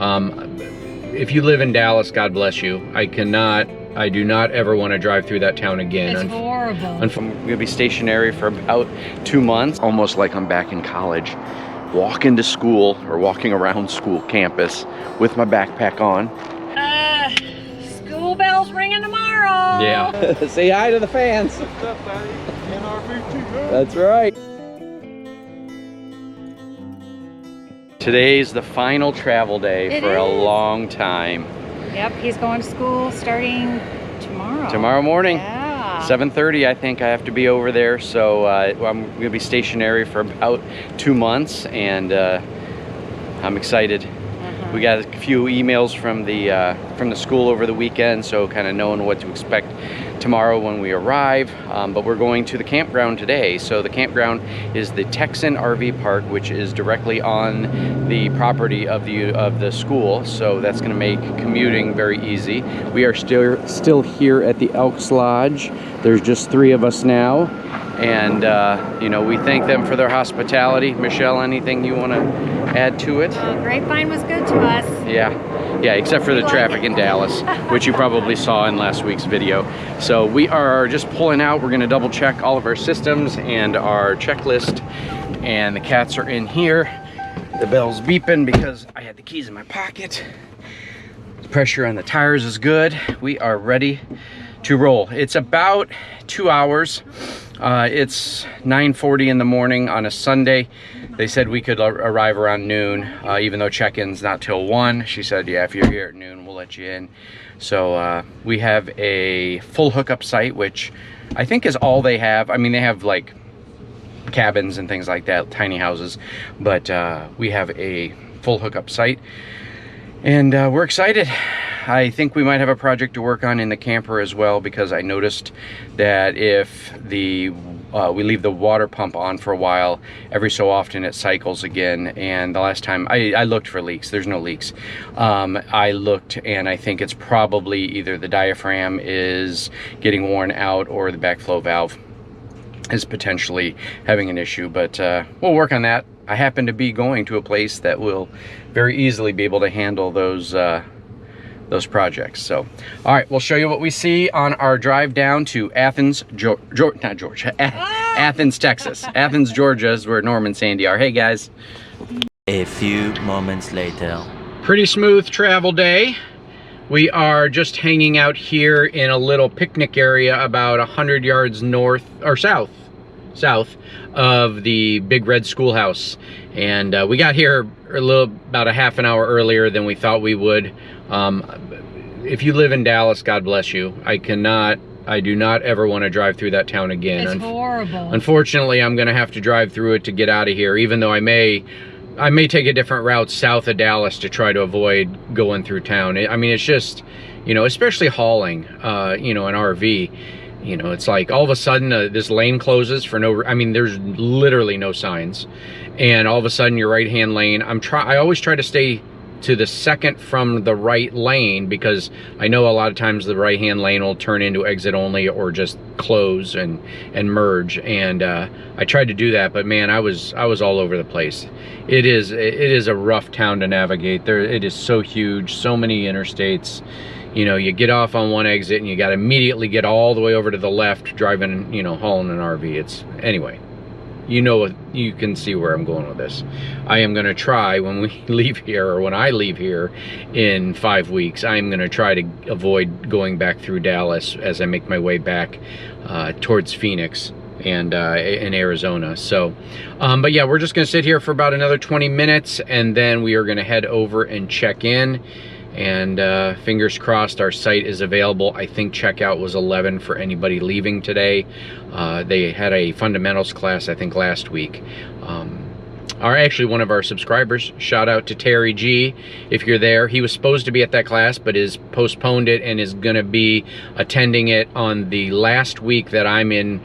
If you live in Dallas, God bless you. I do not ever want to drive through that town again. It's horrible. I'm gonna be stationary for about 2 months, almost like I'm back in college. Walking to school or walking around school campus with my backpack on. School bell's ringing tomorrow. Yeah. Say hi to the fans. What's up, buddy? NRVTA. That's right. Today's the final travel day for a long time. Yep, he's going to school starting tomorrow. Tomorrow morning. Yeah. 7:30, I think I have to be over there. So I'm gonna be stationary for about 2 months, and I'm excited. We got a few emails from the school over the weekend, so kind of knowing what to expect tomorrow when we arrive. But we're going to the campground today. So the campground is the Texan RV park, which is directly on the property of the school. So that's going to make commuting very easy. We are still here at the Elks Lodge. There's just 3 of us now, and you know, we thank them for their hospitality. Michelle, anything you want to add to it? Grapevine was good to us. Yeah, except for the traffic in Dallas, which you probably saw in last week's video. So we are just pulling out. We're gonna double check all of our systems and our checklist, and the cats are in here. The bell's beeping because I had the keys in my pocket. The pressure on the tires is good. We are ready to roll. It's about 2 hours. It's 9:40 in the morning on a Sunday. They said we could arrive around noon, even though check-in's not till 1. She said, yeah, if you're here at noon, we'll let you in. So we have a full hookup site, which I think is all they have. I mean, they have like cabins and things like that, tiny houses, but we have a full hookup site, and we're excited. I think we might have a project to work on in the camper as well, because I noticed that if we leave the water pump on for a while, every so often it cycles again. And the last time I looked for leaks, there's no leaks. I looked, and I think it's probably either the diaphragm is getting worn out or the backflow valve is potentially having an issue, but we'll work on that. I happen to be going to a place that will very easily be able to handle those projects. So, all right, we'll show you what we see on our drive down to Athens, Athens, Texas. Athens, Georgia is where Norm and Sandy are. Hey, guys. A few moments later. Pretty smooth travel day. We are just hanging out here in a little picnic area about 100 yards north or south of the Big Red Schoolhouse. And we got here about a half an hour earlier than we thought we would. If you live in Dallas, God bless you. I do not ever want to drive through that town again. It's horrible. Unfortunately, I'm going to have to drive through it to get out of here, even though I may take a different route south of Dallas to try to avoid going through town. I mean, it's just, you know, especially hauling, you know, an RV. You know, it's like all of a sudden this lane closes for I mean, there's literally no signs. And all of a sudden your right-hand lane, I always try to stay to the second from the right lane, because I know a lot of times the right-hand lane will turn into exit only or just close and merge. And I tried to do that, but man, I was all over the place. It is a rough town to navigate. It is so huge, so many interstates. You know, you get off on one exit and you got to immediately get all the way over to the left, driving, you know, hauling an RV. Anyway, you know, you can see where I'm going with this. I am going to try when we leave here, or when I leave here in 5 weeks, I'm going to try to avoid going back through Dallas as I make my way back towards Phoenix and in Arizona. So, but yeah, we're just going to sit here for about another 20 minutes, and then we are going to head over and check in. And fingers crossed our site is available. I think checkout was 11 for anybody leaving today. They had a fundamentals class, I think, last week. Actually, one of our subscribers, shout out to Terry G, if you're there. He was supposed to be at that class, but has postponed it and is going to be attending it on the last week that I'm in.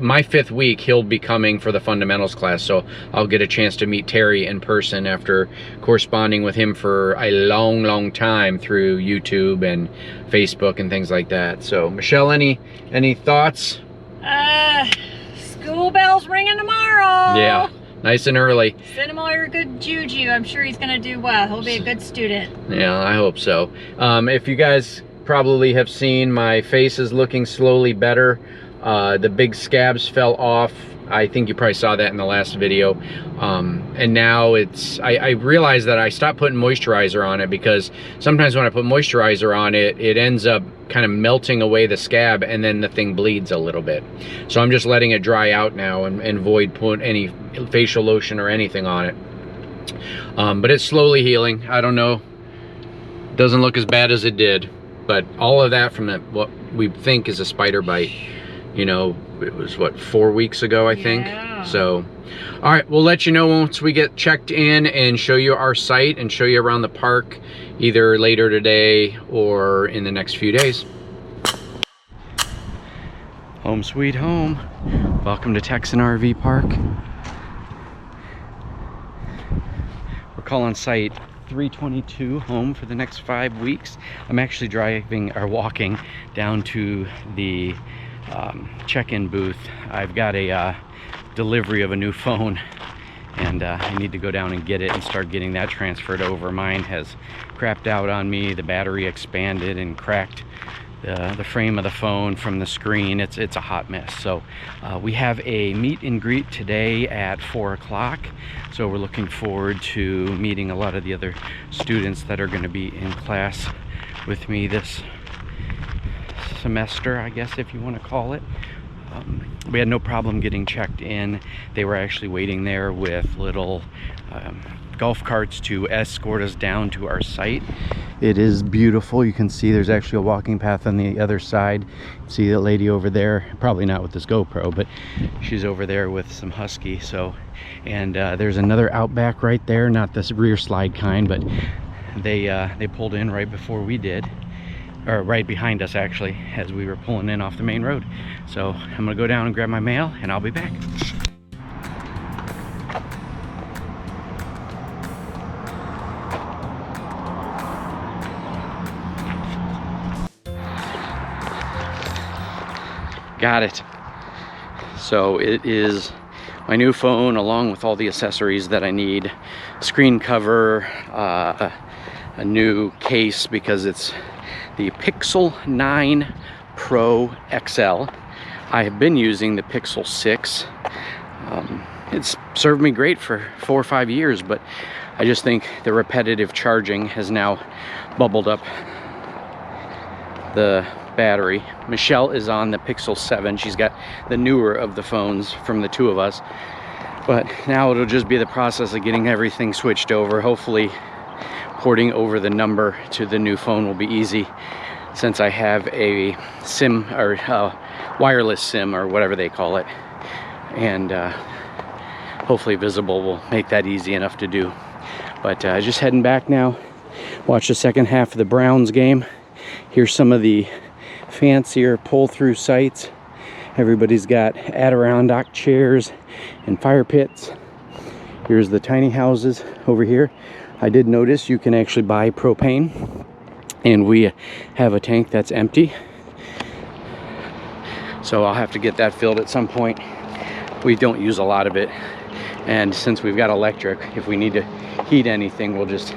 My 5th week, he'll be coming for the fundamentals class, so I'll get a chance to meet Terry in person after corresponding with him for a long time through YouTube and Facebook and things like that. So, Michelle, any thoughts? School bell's ringing tomorrow. Yeah, Nice and early. Send him all your good juju. I'm sure he's gonna do well. He'll be a good student. Yeah, I hope so. If you guys probably have seen, my face is looking slowly better. The big scabs fell off. I think you probably saw that in the last video. And now I realized that I stopped putting moisturizer on it, because sometimes when I put moisturizer on it, it ends up kind of melting away the scab, and then the thing bleeds a little bit. So I'm just letting it dry out now and avoid putting any facial lotion or anything on it. But it's slowly healing. I don't know. Doesn't look as bad as it did, but all of that from what we think is a spider bite. You know, it was what, 4 weeks ago, I think. Yeah. So, all right, we'll let you know once we get checked in and show you our site and show you around the park, either later today or in the next few days. Home sweet home. Welcome to Texan RV Park. We're calling site 322 home for the next 5 weeks. I'm actually driving or walking down to the check-in booth. I've got a delivery of a new phone, and I need to go down and get it and start getting that transferred over. Mine has crapped out on me. The battery expanded and cracked the frame of the phone from the screen. It's a hot mess. So we have a meet and greet today at 4 o'clock. So we're looking forward to meeting a lot of the other students that are going to be in class with me this semester, I guess, if you want to call it. We had no problem getting checked in. They were actually waiting there with little golf carts to escort us down to our site. It is beautiful. You can see there's actually a walking path on the other side. See the lady over there, probably not with this GoPro, but she's over there with some husky. So, and there's another Outback right there, not this rear slide kind, but they pulled in right before we did, or right behind us actually, as we were pulling in off the main road. So I'm gonna go down and grab my mail and I'll be back. Got it. So it is my new phone, along with all the accessories that I need. Screen cover, a new case, because it's the Pixel 9 Pro XL. I have been using the Pixel 6. It's served me great for 4 or 5 years, but I just think the repetitive charging has now bubbled up the battery. Michelle is on the Pixel 7. She's got the newer of the phones from the two of us, but now it'll just be the process of getting everything switched over. Hopefully porting over the number to the new phone will be easy, since I have a SIM, or wireless SIM, or whatever they call it, and hopefully Visible will make that easy enough to do. But just heading back now. Watch the second half of the Browns game. Here's some of the fancier pull-through sites. Everybody's got Adirondack chairs and fire pits. Here's the tiny houses over here. I did notice you can actually buy propane, and we have a tank that's empty, so I'll have to get that filled at some point. We don't use a lot of it, and since we've got electric, if we need to heat anything, we'll just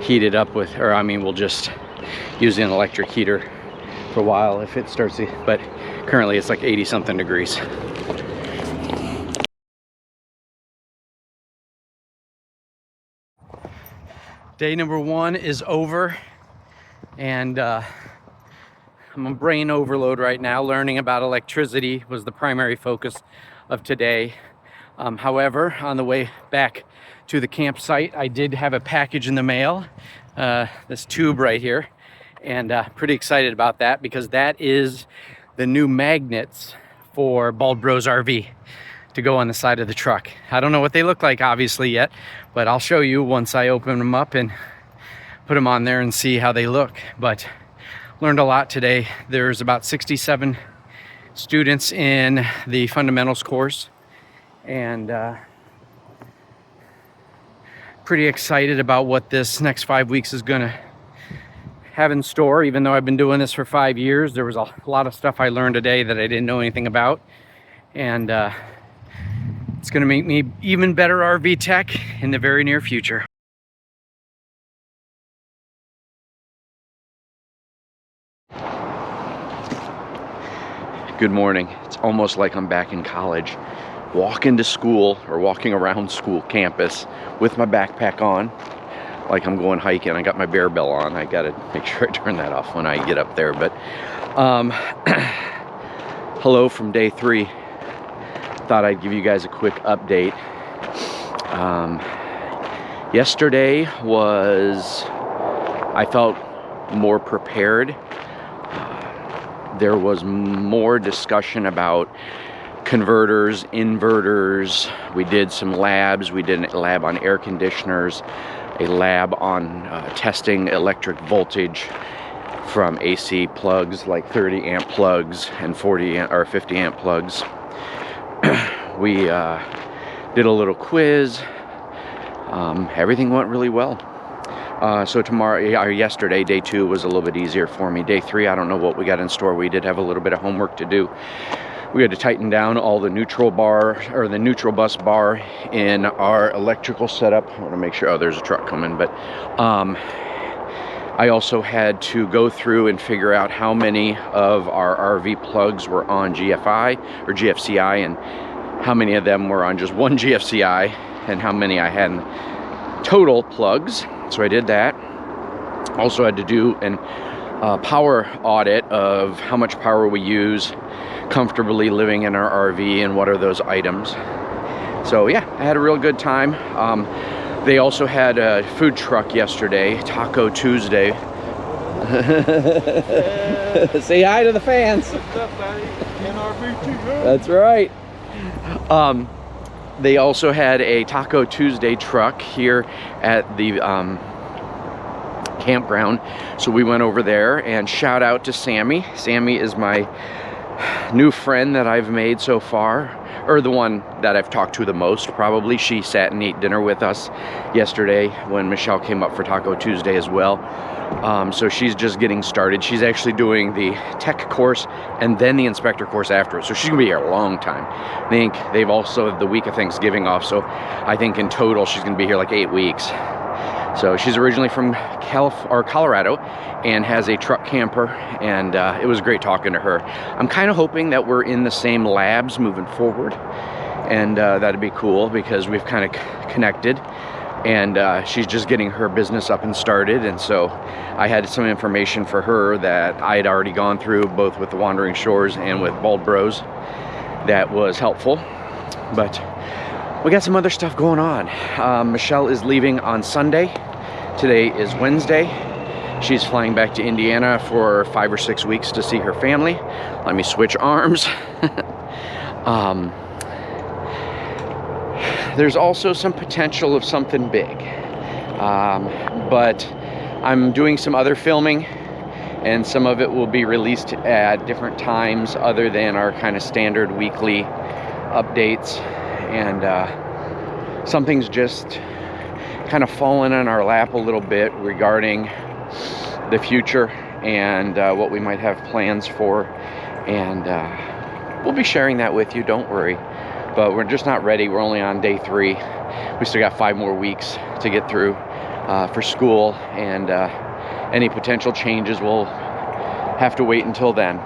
heat it up with, or I mean, we'll just use an electric heater for a while if it starts to, but currently it's like 80 something degrees. Day number 1 is over, and I'm on brain overload right now. Learning about electricity was the primary focus of today. However, on the way back to the campsite, I did have a package in the mail, this tube right here, and pretty excited about that, because that is the new magnets for Bald Bros RV to go on the side of the truck. I don't know what they look like obviously yet, but I'll show you once I open them up and put them on there and see how they look. But learned a lot today. There's about 67 students in the fundamentals course, and pretty excited about what this next 5 weeks is gonna have in store. Even though I've been doing this for 5 years, there was a lot of stuff I learned today that I didn't know anything about, and It's gonna make me even better RV tech in the very near future. Good morning. It's almost like I'm back in college. Walking to school, or walking around school campus with my backpack on, like I'm going hiking. I got my bear bell on. I gotta make sure I turn that off when I get up there. But hello from day 3. Thought I'd give you guys a quick update. Yesterday I felt more prepared. There was more discussion about converters, inverters. We did some labs. We did a lab on air conditioners, a lab on testing electric voltage from AC plugs, like 30 amp plugs and 40 or 50 amp plugs. We did a little quiz. Everything went really well. So yesterday, day 2, was a little bit easier for me. Day 3, I don't know what we got in store. We did have a little bit of homework to do. We had to tighten down all the neutral bus bar in our electrical setup. I want to make sure, oh, there's a truck coming, but I also had to go through and figure out how many of our RV plugs were on GFI or GFCI, and how many of them were on just one GFCI, and how many I had in total plugs. So I did that. Also had to do an power audit of how much power we use comfortably living in our RV and what are those items. So yeah, I had a real good time. They also had a food truck yesterday, Taco Tuesday. Say hi to the fans. What's up, buddy? NRVTA. That's right. They also had a Taco Tuesday truck here at the campground. So we went over there, and shout out to Sammy. Sammy is my new friend that I've made so far, or the one that I've talked to the most probably. She sat and ate dinner with us yesterday when Michelle came up for Taco Tuesday as well. So she's just getting started. She's actually doing the tech course and then the inspector course afterwards. So she's gonna be here a long time. I think they've also the week of Thanksgiving off. So I think in total she's gonna be here like 8 weeks. So she's originally from Colorado and has a truck camper, and it was great talking to her. I'm kind of hoping that we're in the same labs moving forward, and that'd be cool because we've kind of connected. And she's just getting her business up and started, and so I had some information for her that I had already gone through both with the Wandering Shores and with Bald Bros that was helpful. But we got some other stuff going on. Michelle is leaving on Sunday. Today is Wednesday. She's flying back to Indiana for 5 or 6 weeks to see her family. Let me switch arms. There's also some potential of something big, but I'm doing some other filming, and some of it will be released at different times other than our kind of standard weekly updates. And something's just kind of fallen in our lap a little bit regarding the future and what we might have plans for, and we'll be sharing that with you, don't worry. But we're just not ready. We're only on day 3. We still got 5 more weeks to get through for school, and any potential changes will have to wait until then.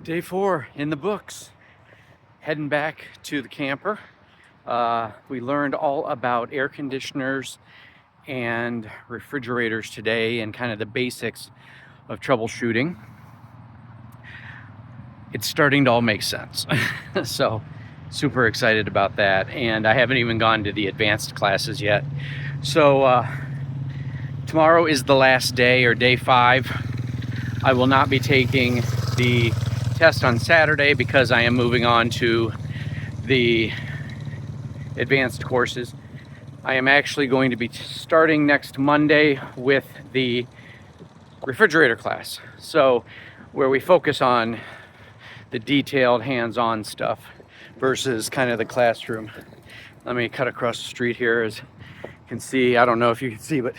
Day 4 in the books. Heading back to the camper. We learned all about air conditioners and refrigerators today, and kind of the basics of troubleshooting. It's starting to all make sense. So super excited about that, and I haven't even gone to the advanced classes yet. So tomorrow is the last day, or day 5. I will not be taking the test on Saturday because I am moving on to the advanced courses. I am actually going to be starting next Monday with the refrigerator class, so where we focus on the detailed hands-on stuff versus kind of the classroom. Let me cut across the street here. As you can see, I don't know if you can see, but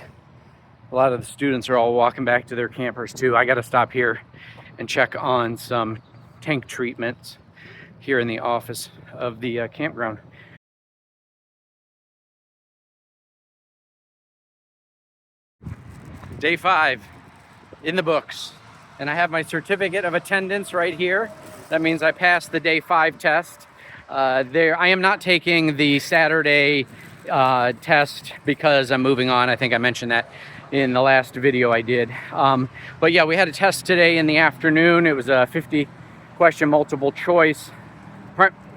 a lot of the students are all walking back to their campers too. I got to stop here and check on some tank treatments here in the office of the campground. Day 5 in the books. And I have my certificate of attendance right here. That means I passed the Day 5 test. I am not taking the Saturday test because I'm moving on. I think I mentioned that in the last video I did. But yeah, we had a test today in the afternoon. It was a 50 question multiple choice,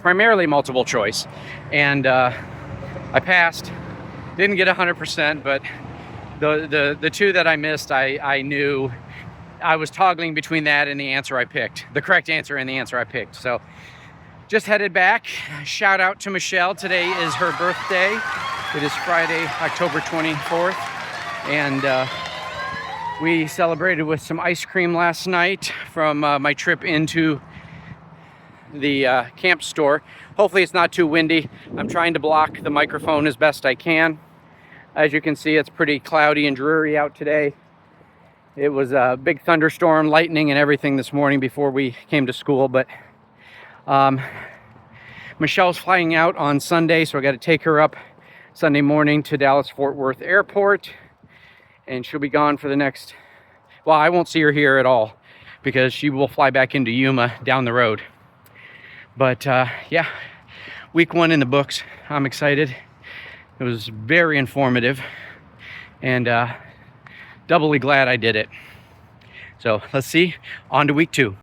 primarily multiple choice. And I passed. Didn't get 100%, but the two that I missed, I knew I was toggling between that and the answer I picked, the correct answer and the answer I picked. So just headed back. Shout out to Michelle. Today is her birthday. It is Friday, October 24th. And we celebrated with some ice cream last night from my trip into the camp store. Hopefully it's not too windy. I'm trying to block the microphone as best I can. As you can see, it's pretty cloudy and dreary out today. It was a big thunderstorm, lightning and everything this morning before we came to school, but Michelle's flying out on Sunday, so I got to take her up Sunday morning to Dallas-Fort Worth Airport, and she'll be gone for the next, well, I won't see her here at all because she will fly back into Yuma down the road. But yeah, week 1 in the books. I'm excited. It was very informative, and doubly glad I did it. So let's see, on to week 2.